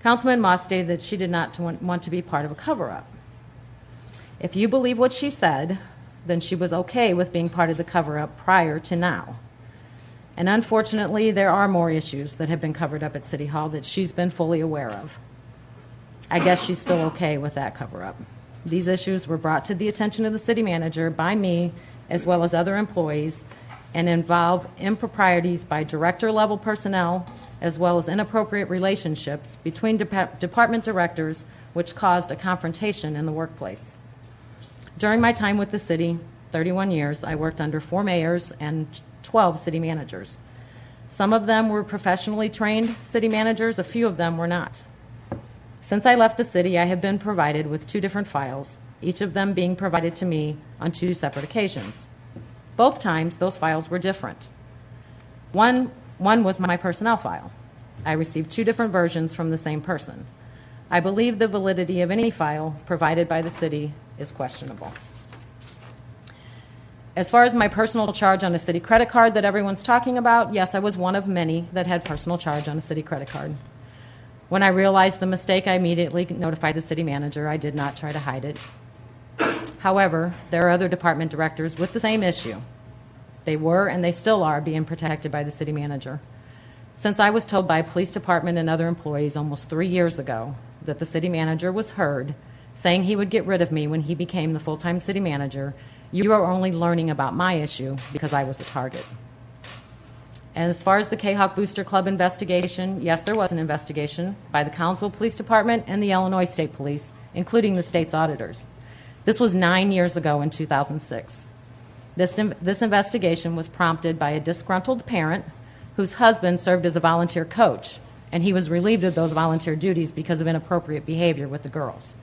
Councilman Moss stated that she did not want to be part of a cover-up. If you believe what she said, then she was okay with being part of the cover-up prior to now. And unfortunately, there are more issues that have been covered up at City Hall that she's been fully aware of. I guess she's still okay with that cover-up. These issues were brought to the attention of the city manager by me as well as other employees and involve improprieties by director-level personnel as well as inappropriate relationships between department directors, which caused a confrontation in the workplace. During my time with the city, 31 years, I worked under 4 mayors and 12 city managers. Some of them were professionally trained city managers, a few of them were not. Since I left the city, I have been provided with 2 different files, each of them being provided to me on 2 separate occasions. Both times, those files were different. One was my personnel file. I received 2 different versions from the same person. I believe the validity of any file provided by the city is questionable. As far as my personal charge on a city credit card that everyone's talking about, yes, I was one of many that had personal charge on a city credit card. When I realized the mistake, I immediately notified the city manager. I did not try to hide it. However, there are other department directors with the same issue. They were and they still are being protected by the city manager. Since I was told by a police department and other employees almost 3 years ago that the city manager was heard saying he would get rid of me when he became the full-time city manager, you are only learning about my issue because I was a target. And as far as the K-Hawk Booster Club investigation, yes, there was an investigation by the Collinsville Police Department and the Illinois State Police, including the state's auditors. This was 9 years ago in 2006. This investigation was prompted by a disgruntled parent whose husband served as a volunteer coach, and he was relieved of those volunteer duties because of inappropriate behavior with the girls.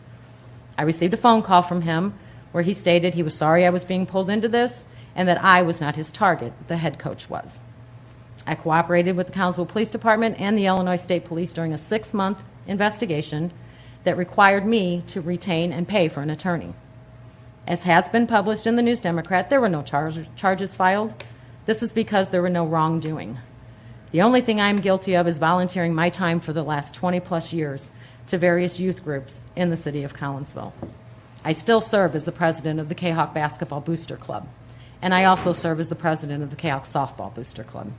I received a phone call from him where he stated he was sorry I was being pulled into this and that I was not his target, the head coach was. I cooperated with the Councilwoman Police Department and the Illinois State Police during a 6-month investigation that required me to retain and pay for an attorney. As has been published in the News Democrat, there were no charges filed. This is because there were no wrongdoing. The only thing I'm guilty of is volunteering my time for the last 20-plus years to various youth groups in the city of Collinsville. I still serve as the president of the K-Hawk Basketball Booster Club, and I also serve as the president of the K-Hawk Softball Booster Club.